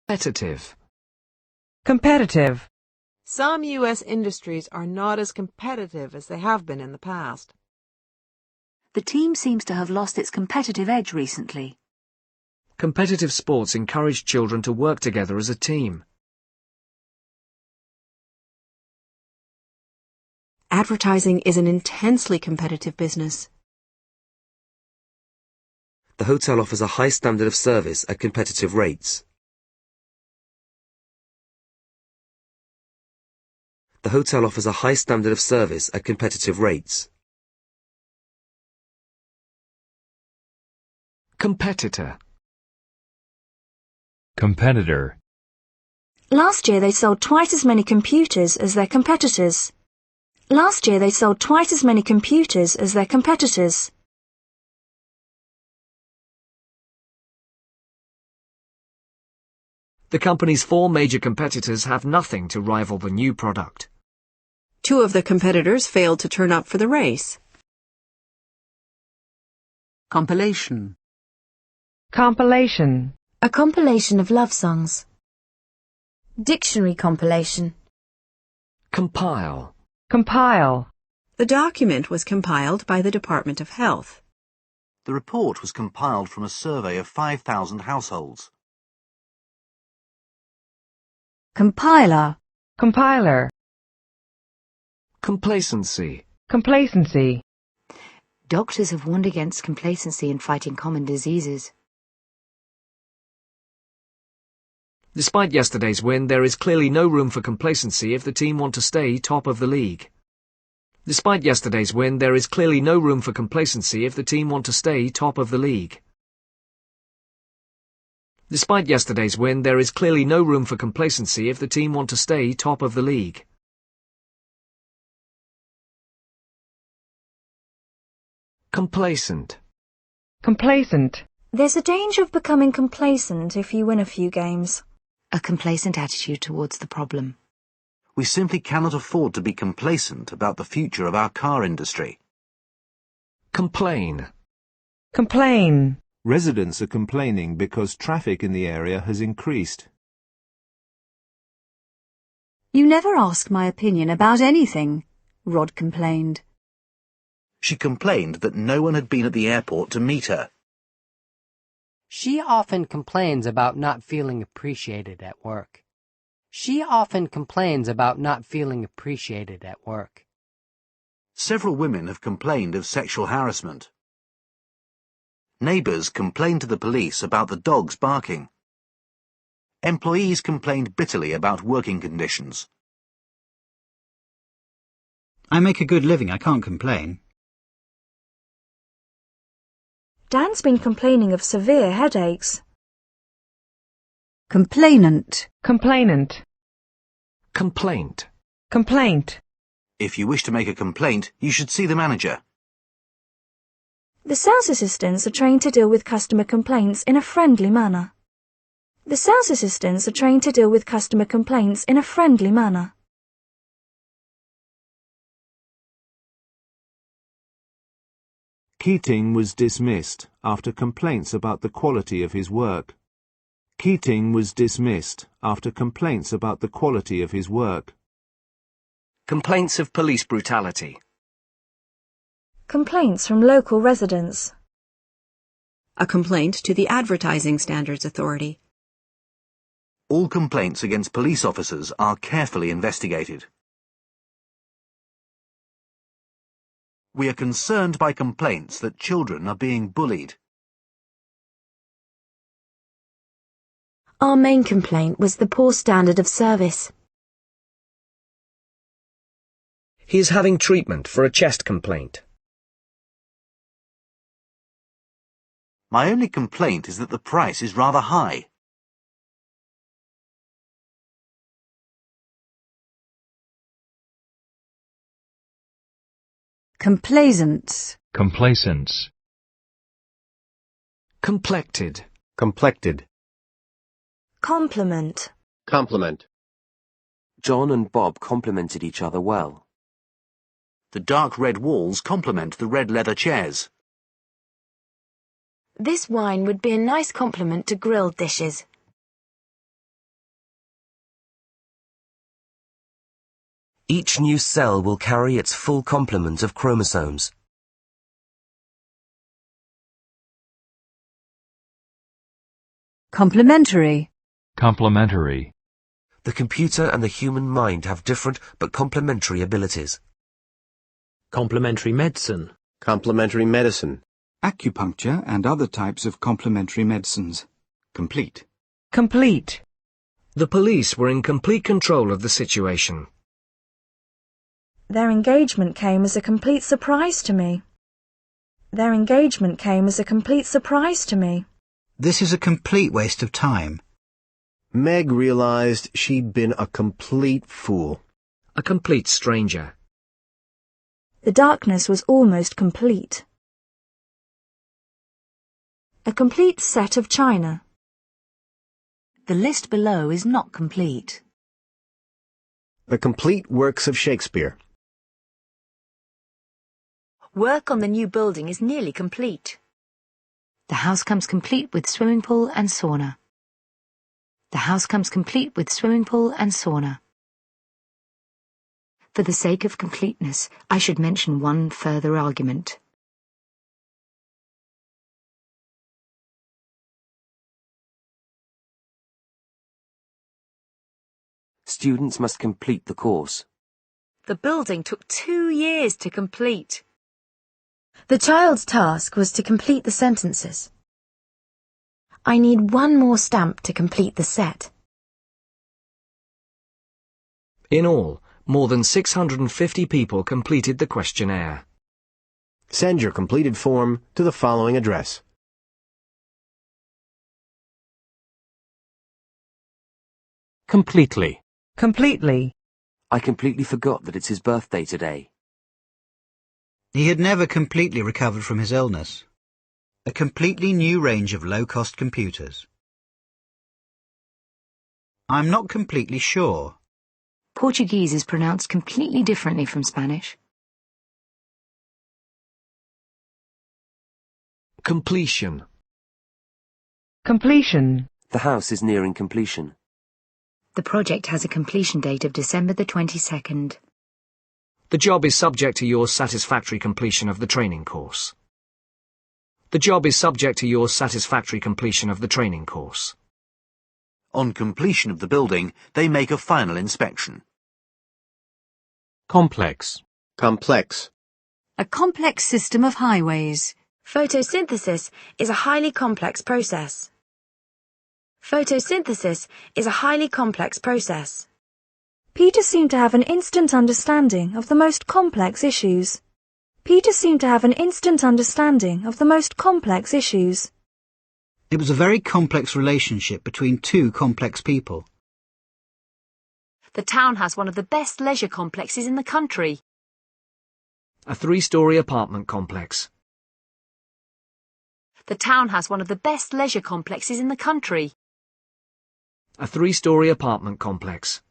Competitive. Competitive. Some U.S. industries are not as competitive as they have been in the past. The team seems to have lost its competitive edge recently. Competitive sports encourage children to work together as a team. Advertising is an intensely competitive business. The hotel offers a high standard of service at competitive rates. The hotel offers a high standard of service at competitive rates. Competitor. Competitor. Last year they sold twice as many computers as their competitors. Last year they sold twice as many computers as their competitors. The company's 4 major competitors have nothing to rival the new product. 2 of the competitors failed to turn up for the race. Compilation. Compilation. A compilation of love songs. Dictionary compilation. Compile. Compile. The document was compiled by the Department of Health. The report was compiled from a survey of 5,000 households. Compiler. Compiler. Complacency. Complacency. Doctors have warned against complacency in fighting common diseases. Despite yesterday's win, there is clearly no room for complacency if the team want to stay top of the league. Despite yesterday's win, there is clearly no room for complacency if the team want to stay top of the league. Despite yesterday's win, there is clearly no room for complacency if the team want to stay top of the league. Complacent. Complacent. There's a danger of becoming complacent if you win a few games. A complacent attitude towards the problem. We simply cannot afford to be complacent about the future of our car industry. Complain. Complain. Residents are complaining because traffic in the area has increased. You never ask my opinion about anything, Rod complained. She complained that no one had been at the airport to meet her. She often complains about not feeling appreciated at work. She often complains about not feeling appreciated at work. Several women have complained of sexual harassment. Neighbours complained to the police about the dogs barking. Employees complained bitterly about working conditions. I make a good living, I can't complain. Dan's been complaining of severe headaches. Complainant. Complainant. Complaint. Complaint. If you wish to make a complaint, you should see the manager. The sales assistants are trained to deal with customer complaints in a friendly manner. The sales assistants are trained to deal with customer complaints in a friendly manner. Keating was dismissed after complaints about the quality of his work. Keating was dismissed after complaints about the quality of his work. Complaints of police brutality. Complaints from local residents. A complaint to the Advertising Standards Authority. All complaints against police officers are carefully investigated. We are concerned by complaints that children are being bullied. Our main complaint was the poor standard of service. He is having treatment for a chest complaint. My only complaint is that the price is rather high. Complaisance. Complacence. Complected. Complected. Compliment. Compliment. John and Bob complimented each other well. The dark red walls complement the red leather chairs. This wine would be a nice complement to grilled dishes. Each new cell will carry its full complement of chromosomes. Complementary. Complementary. The computer and the human mind have different but complementary abilities. Complementary medicine. Complementary medicine. Acupuncture and other types of complementary medicines. Complete. Complete. The police were in complete control of the situation. Their engagement came as a complete surprise to me. Their engagement came as a complete surprise to me. This is a complete waste of time. Meg realized she'd been a complete fool. A complete stranger. The darkness was almost complete. A complete set of china. The list below is not complete. The complete works of Shakespeare. Work on the new building is nearly complete. The house comes complete with swimming pool and sauna. The house comes complete with swimming pool and sauna. For the sake of completeness, I should mention one further argument. Students must complete the course. The building took 2 years to complete. The child's task was to complete the sentences. I need one more stamp to complete the set. In all, more than 650 people completed the questionnaire. Send your completed form to the following address. Completely. Completely. I completely forgot that it's his birthday today. He had never completely recovered from his illness. A completely new range of low-cost computers. I'm not completely sure. Portuguese is pronounced completely differently from Spanish. Completion. Completion. The house is nearing completion. The project has a completion date of December the 22nd. The job is subject to your satisfactory completion of the training course. The job is subject to your satisfactory completion of the training course. On completion of the building, they make a final inspection. Complex. Complex. A complex system of highways. Photosynthesis is a highly complex process. Photosynthesis is a highly complex process. Peter seemed to have an instant understanding of the most complex issues. Peter seemed to have an instant understanding of the most complex issues. It was a very complex relationship between two complex people. The town has one of the best leisure complexes in the country. A 3-story apartment complex. The town has one of the best leisure complexes in the country. A 3-story apartment complex.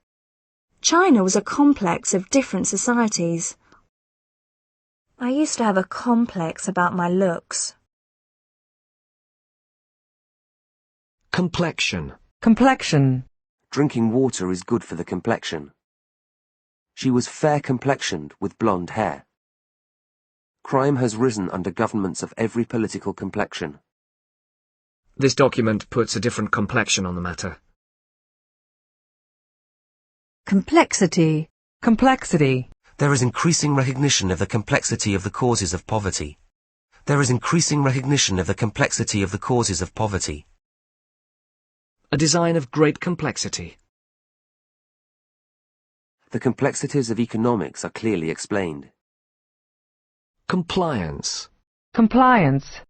China was a complex of different societies. I used to have a complex about my looks. Complexion. Complexion. Drinking water is good for the complexion. She was fair-complexioned with blonde hair. Crime has risen under governments of every political complexion. This document puts a different complexion on the matter. Complexity. Complexity. There is increasing recognition of the complexity of the causes of poverty. There is increasing recognition of the complexity of the causes of poverty. A design of great complexity. The complexities of economics are clearly explained. Compliance. Compliance.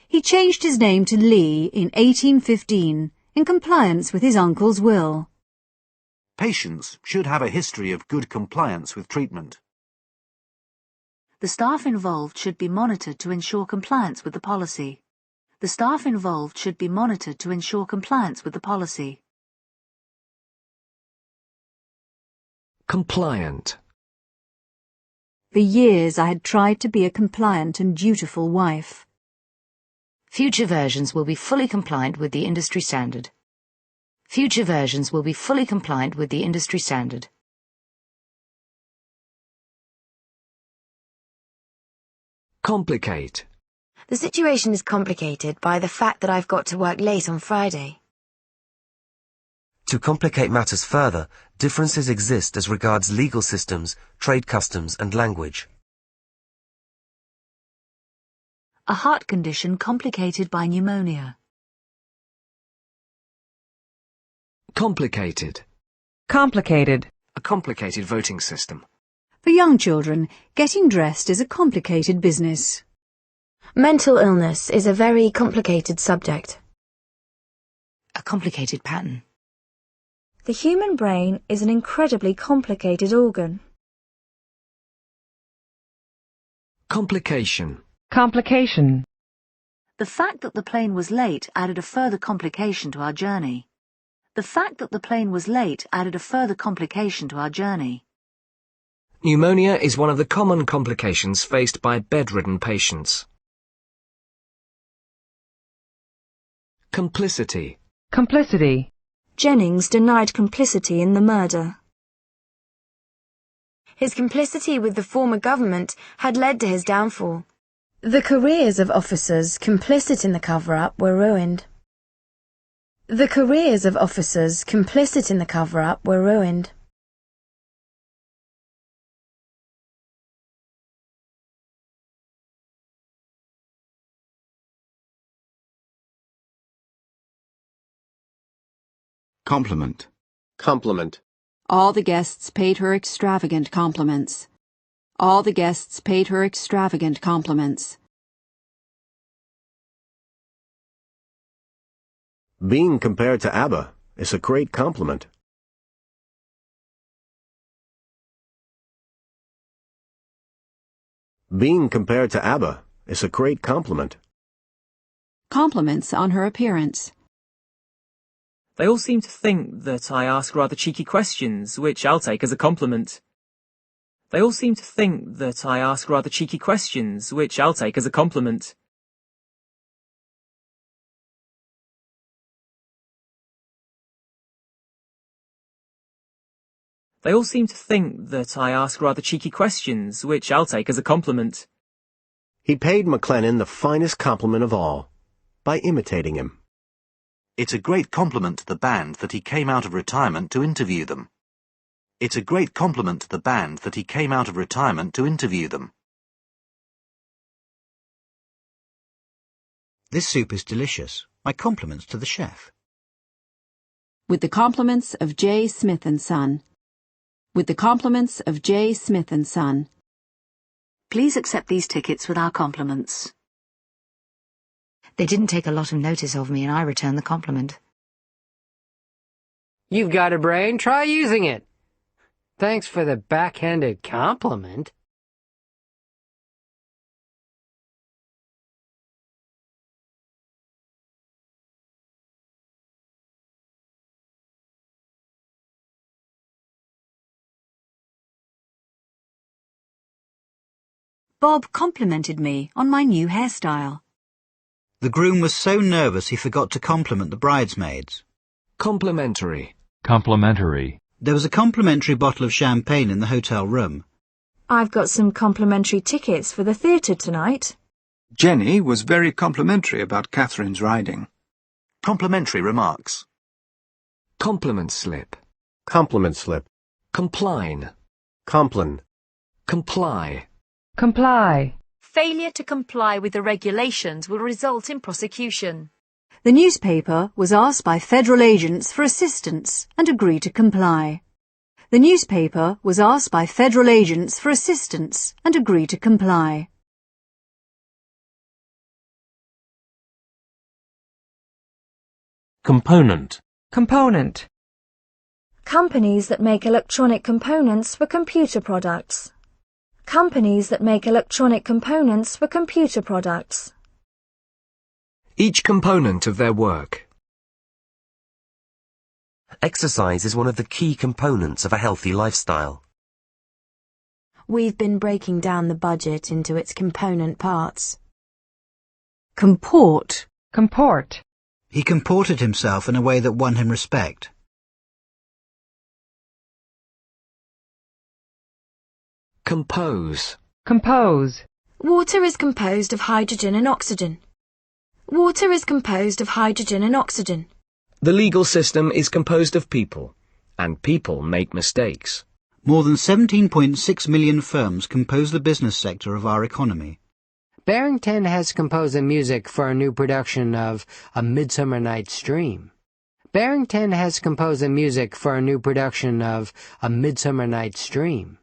He changed his name to Lee in 1815 in compliance with his uncle's will. Patients should have a history of good compliance with treatment. The staff involved should be monitored to ensure compliance with the policy. The staff involved should be monitored to ensure compliance with the policy. Compliant. For years I had tried to be a compliant and dutiful wife. Future versions will be fully compliant with the industry standard. Future versions will be fully compliant with the industry standard. Complicate. The situation is complicated by the fact that I've got to work late on Friday. To complicate matters further, differences exist as regards legal systems, trade customs and language. A heart condition complicated by pneumonia. Complicated. Complicated. A complicated voting system. For young children, getting dressed is a complicated business. Mental illness is a very complicated subject. A complicated pattern. The human brain is an incredibly complicated organ. Complication. Complication. The fact that the plane was late added a further complication to our journey. The fact that the plane was late added a further complication to our journey. Pneumonia is one of the common complications faced by bedridden patients. Complicity. Complicity. Jennings denied complicity in the murder. His complicity with the former government had led to his downfall. The careers of officers complicit in the cover-up were ruined. The careers of officers complicit in the cover-up were ruined. Compliment. Compliment. All the guests paid her extravagant compliments. All the guests paid her extravagant compliments. Being compared to ABBA is a great compliment. Being compared to ABBA is a great compliment. Compliments on her appearance. They all seem to think that I ask rather cheeky questions, which I'll take as a compliment. They all seem to think that I ask rather cheeky questions, which I'll take as a compliment. They all seem to think that I ask rather cheeky questions, which I'll take as a compliment. He paid McLennan the finest compliment of all, by imitating him. It's a great compliment to the band that he came out of retirement to interview them. It's a great compliment to the band that he came out of retirement to interview them. This soup is delicious. My compliments to the chef. With the compliments of J. Smith & Son. With the compliments of J. Smith & Son. Please accept these tickets with our compliments. They didn't take a lot of notice of me and I returned the compliment. You've got a brain, try using it. Thanks for the backhanded compliment. Bob complimented me on my new hairstyle. The groom was so nervous he forgot to compliment the bridesmaids. Complimentary. Complimentary. There was a complimentary bottle of champagne in the hotel room. I've got some complimentary tickets for the theatre tonight. Jenny was very complimentary about Catherine's riding. Complimentary remarks. Compliment slip. Compliment slip. Compline. Complin. Comply. Comply. Failure to comply with the regulations will result in prosecution. The newspaper was asked by federal agents for assistance and agreed to comply. The newspaper was asked by federal agents for assistance and agreed to comply. Component. Component. Companies that make electronic components for computer products. Companies that make electronic components for computer products. Each component of their work. Exercise is one of the key components of a healthy lifestyle. We've been breaking down the budget into its component parts. Comport. Comport. He comported himself in a way that won him respect. Compose. Compose. Water is composed of hydrogen and oxygen. Water is composed of hydrogen and oxygen. The legal system is composed of people, and people make mistakes. More than 17.6 million firms compose the business sector of our economy. Barrington has composed the music for a new production of A Midsummer Night's Dream. Barrington has composed the music for a new production of A Midsummer Night's Dream.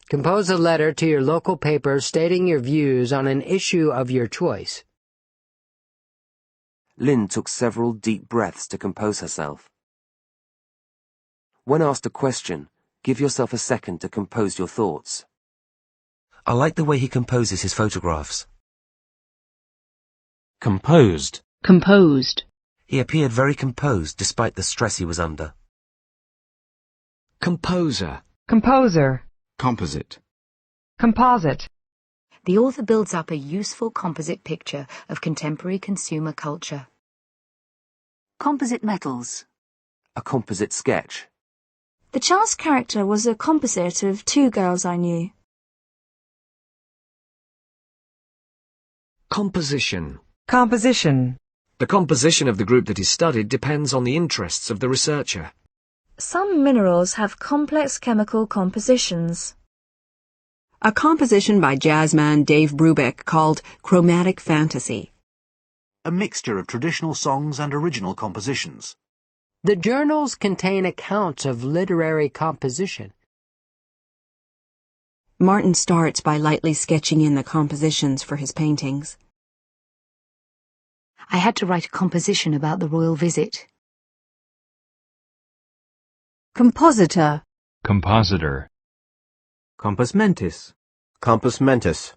Compose a letter to your local paper stating your views on an issue of your choice. Lynn took several deep breaths to compose herself. When asked a question, give yourself a second to compose your thoughts. I like the way he composes his photographs. Composed. Composed. He appeared very composed despite the stress he was under. Composer. Composer. Composite. Composite. The author builds up a useful composite picture of contemporary consumer culture. Composite metals. A composite sketch. The child's character was a composite of two girls I knew. Composition. Composition. The composition of the group that is studied depends on the interests of the researcher. Some minerals have complex chemical compositions. A composition by jazzman Dave Brubeck called Chromatic Fantasy. A mixture of traditional songs and original compositions. The journals contain accounts of literary composition. Martin starts by lightly sketching in the compositions for his paintings. I had to write a composition about the royal visit. Compositor. Compositor. Compos mentis. Compos mentis.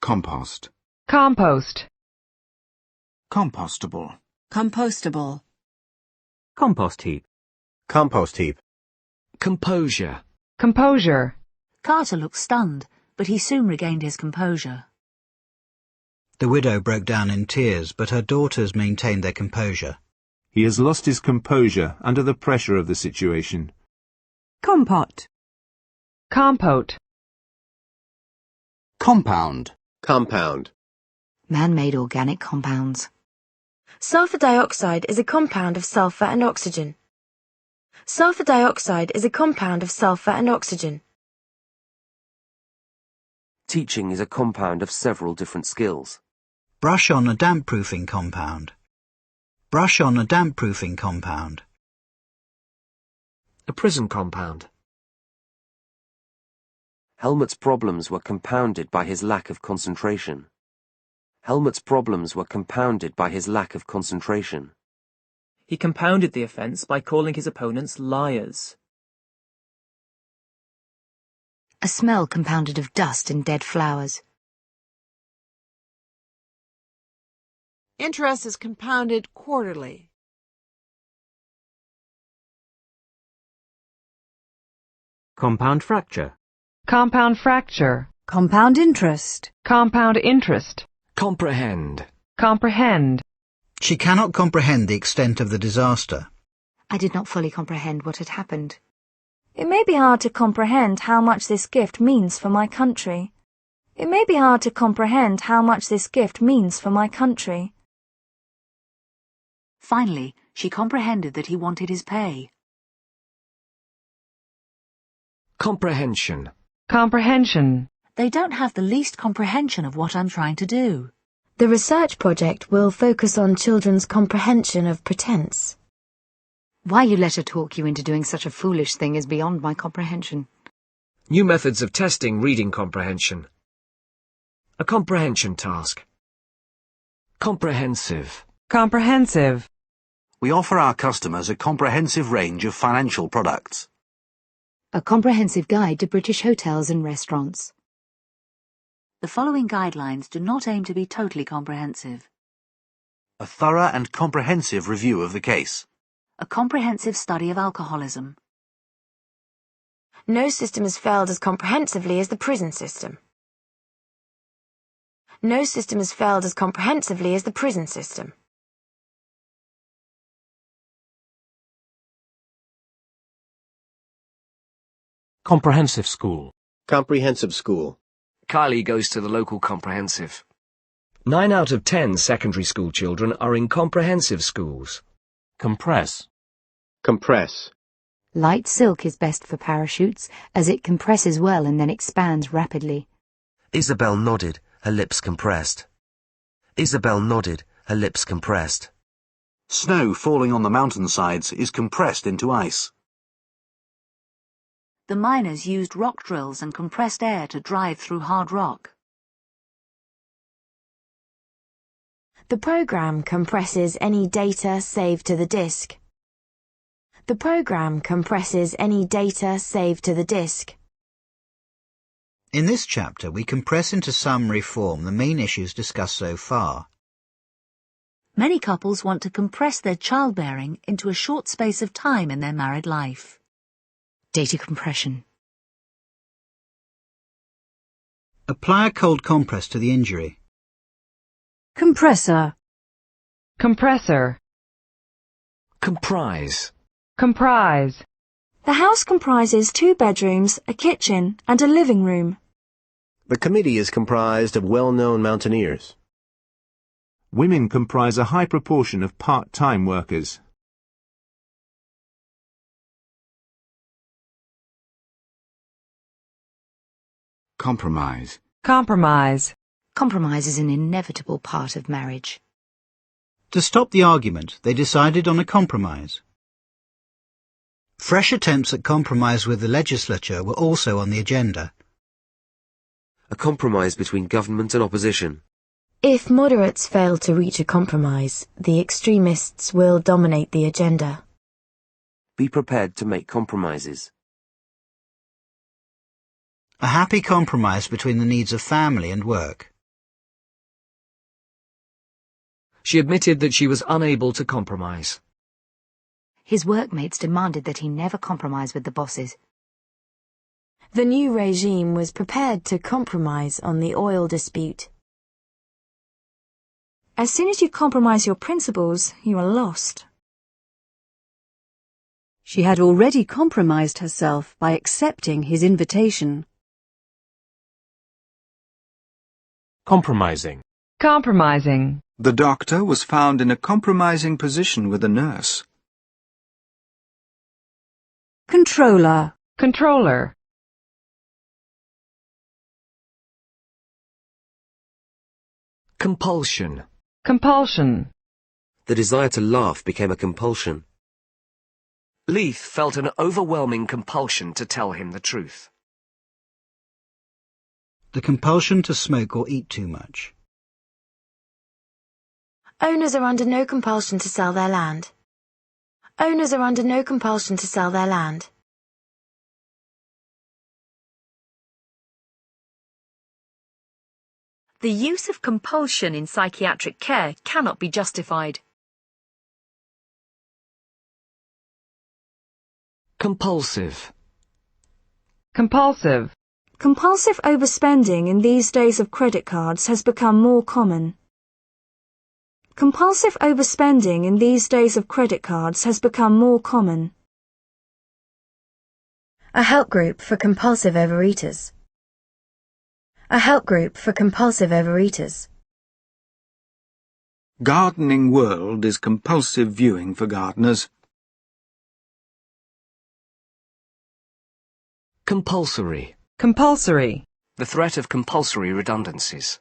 Compost. Compost. Compostable. Compostable. Compost heap. Compost heap. Composure. Composure. Carter looked stunned, but he soon regained his composure. The widow broke down in tears, but her daughters maintained their composure. He has lost his composure under the pressure of the situation. Compot. Compote. Compound. Compound. Man-made organic compounds. Sulfur dioxide is a compound of sulfur and oxygen. Sulfur dioxide is a compound of sulfur and oxygen. Teaching is a compound of several different skills. Brush on a damp-proofing compound. Brush on a damp-proofing compound. A prison compound. Helmut's problems were compounded by his lack of concentration. Helmut's problems were compounded by his lack of concentration. He compounded the offence by calling his opponents liars. A smell compounded of dust and dead flowers. Interest is compounded quarterly. Compound fracture. Compound fracture. Compound interest. Compound interest. Comprehend. Comprehend. She cannot comprehend the extent of the disaster. I did not fully comprehend what had happened. It may be hard to comprehend how much this gift means for my country. It may be hard to comprehend how much this gift means for my country. Finally, she comprehended that he wanted his pay. Comprehension. Comprehension. They don't have the least comprehension of what I'm trying to do. The research project will focus on children's comprehension of pretense. Why you let her talk you into doing such a foolish thing is beyond my comprehension. New methods of testing reading comprehension. A comprehension task. Comprehensive. Comprehensive. We offer our customers a comprehensive range of financial products. A comprehensive guide to British hotels and restaurants. The following guidelines do not aim to be totally comprehensive. A thorough and comprehensive review of the case. A comprehensive study of alcoholism. No system has failed as comprehensively as the prison system. No system has failed as comprehensively as the prison system. Comprehensive school. Comprehensive school. Kylie goes to the local comprehensive. 9 out of 10 secondary school children are in comprehensive schools. Compress. Compress. Light silk is best for parachutes, as it compresses well and then expands rapidly. Isabel nodded, her lips compressed. Isabel nodded, her lips compressed. Snow falling on the mountainsides is compressed into ice. The miners used rock drills and compressed air to drive through hard rock. The program compresses any data saved to the disk. The program compresses any data saved to the disk. In this chapter, we compress into summary form the main issues discussed so far. Many couples want to compress their childbearing into a short space of time in their married life. Data compression. Apply a cold compress to the injury. Compressor. Compressor. Comprise. Comprise. The house comprises 2 bedrooms, a kitchen, and a living room. The committee is comprised of well-known mountaineers. Women comprise a high proportion of part-time workers. Compromise. Compromise. Compromise is an inevitable part of marriage. To stop the argument, they decided on a compromise. Fresh attempts at compromise with the legislature were also on the agenda. A compromise between government and opposition. If moderates fail to reach a compromise, the extremists will dominate the agenda. Be prepared to make compromises. A happy compromise between the needs of family and work. She admitted that she was unable to compromise. His workmates demanded that he never compromise with the bosses. The new regime was prepared to compromise on the oil dispute. As soon as you compromise your principles, you are lost. She had already compromised herself by accepting his invitation. Compromising. Compromising. The doctor was found in a compromising position with a nurse. Controller. Controller. Compulsion. Compulsion. The desire to laugh became a compulsion. Leith felt an overwhelming compulsion to tell him the truth. The compulsion to smoke or eat too much. Owners are under no compulsion to sell their land. Owners are under no compulsion to sell their land. The use of compulsion in psychiatric care cannot be justified. Compulsive. Compulsive. Compulsive overspending in these days of credit cards has become more common. Compulsive overspending in these days of credit cards has become more common. A help group for compulsive overeaters. A help group for compulsive overeaters. Gardening World is compulsive viewing for gardeners. Compulsory. Compulsory. The threat of compulsory redundancies.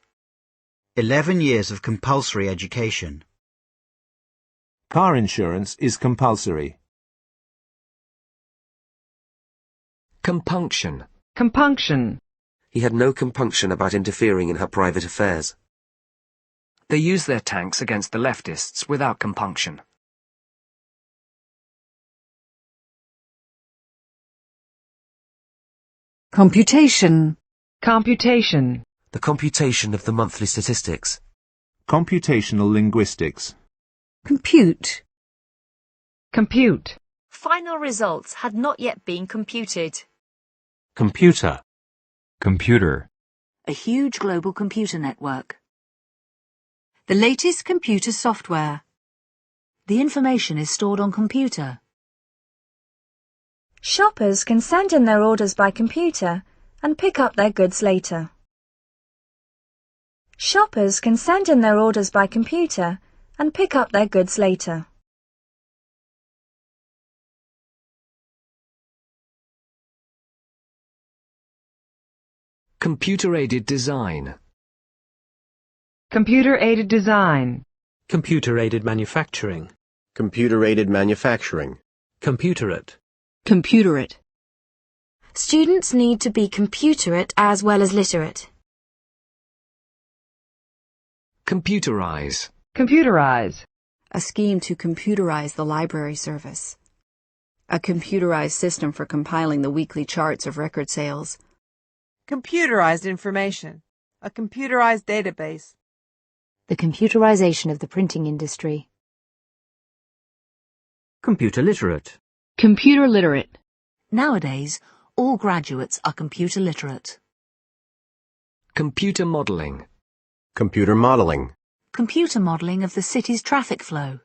11 years of compulsory education. Car insurance is compulsory. Compunction. Compunction. He had no compunction about interfering in her private affairs. They use their tanks against the leftists without compunction. Computation. Computation. The computation of the monthly statistics. Computational linguistics. Compute. Compute. Final results had not yet been computed. Computer. Computer. A huge global computer network. The latest computer software. The information is stored on computer. Shoppers can send in their orders by computer and pick up their goods later. Shoppers can send in their orders by computer and pick up their goods later. Computer-aided design. Computer-aided design. Computer-aided manufacturing. Computer-aided manufacturing. Computerate. Computerate. Students need to be computerate as well as literate. Computerize. Computerize. A scheme to computerize the library service. A computerized system for compiling the weekly charts of record sales. Computerized information. A computerized database. The computerization of the printing industry. Computer literate. Computer literate. Nowadays, all graduates are computer literate. Computer modeling. Computer modeling. Computer modeling of the city's traffic flow.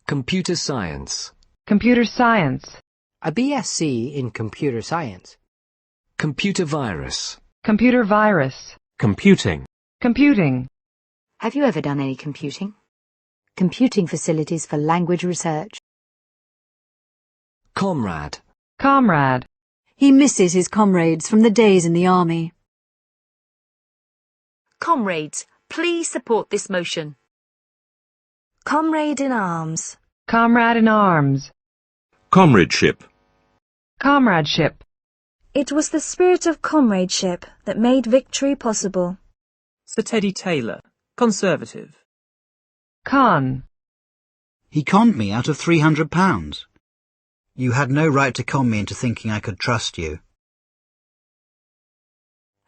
Computer science. Computer science. A BSc in computer science. Computer virus. Computer virus. Computing. Computing. Have you ever done any computing? Computing facilities for language research. Comrade. Comrade. He misses his comrades from the days in the army. Comrades, please support this motion. Comrade in arms. Comrade in arms. Comradeship. Comradeship. It was the spirit of comradeship that made victory possible. Sir Teddy Taylor, Conservative. Con. He conned me out of £300. You had no right to con me into thinking I could trust you.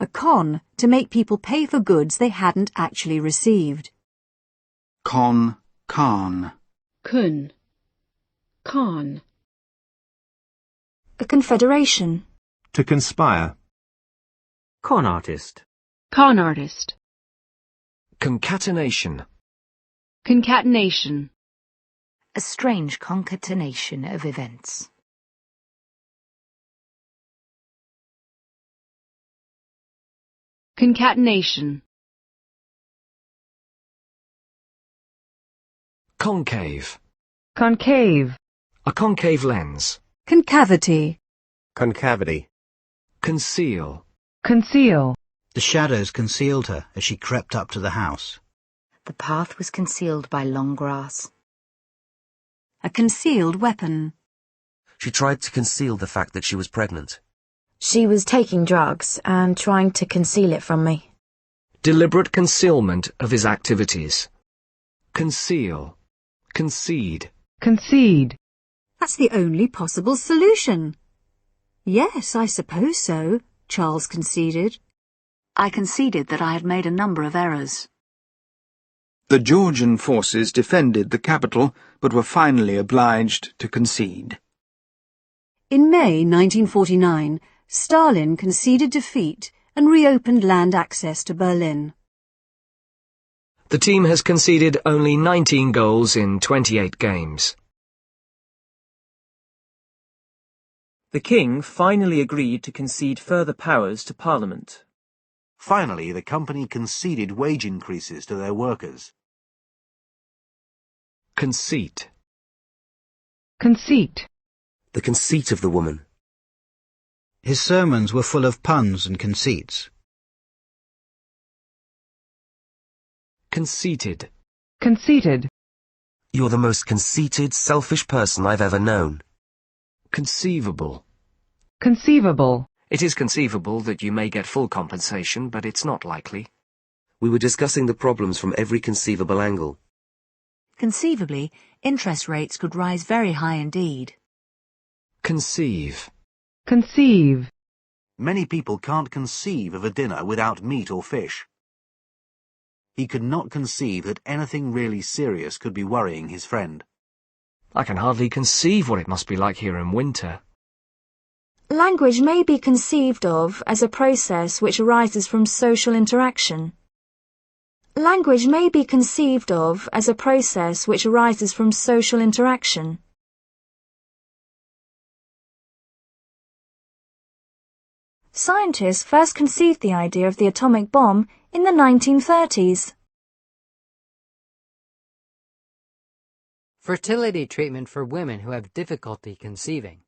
A con to make people pay for goods they hadn't actually received. Con, con. Kun. Con. A confederation. To conspire. Con artist. Con artist. Concatenation. Concatenation. A strange concatenation of events. Concatenation. Concave. Concave. A concave lens. Concavity. Concavity. Conceal. Conceal. The shadows concealed her as she crept up to the house. The path was concealed by long grass. A concealed weapon. She tried to conceal the fact that she was pregnant. She was taking drugs and trying to conceal it from me. Deliberate concealment of his activities. Conceal. Concede. Concede. That's the only possible solution. Yes, I suppose so, Charles conceded. I conceded that I had made a number of errors. The Georgian forces defended the capital, but were finally obliged to concede. In May 1949, Stalin conceded defeat and reopened land access to Berlin. The team has conceded only 19 goals in 28 games. The King finally agreed to concede further powers to Parliament. Finally, the company conceded wage increases to their workers. Conceit. Conceit. The conceit of the woman. His sermons were full of puns and conceits. Conceited. Conceited. You're the most conceited, selfish person I've ever known. Conceivable. Conceivable. It is conceivable that you may get full compensation, but it's not likely. We were discussing the problems from every conceivable angle. Conceivably, interest rates could rise very high indeed. Conceive. Conceive. Many people can't conceive of a dinner without meat or fish. He could not conceive that anything really serious could be worrying his friend. I can hardly conceive what it must be like here in winter. Language may be conceived of as a process which arises from social interaction. Language may be conceived of as a process which arises from social interaction. Scientists first conceived the idea of the atomic bomb in the 1930s. Fertility treatment for women who have difficulty conceiving.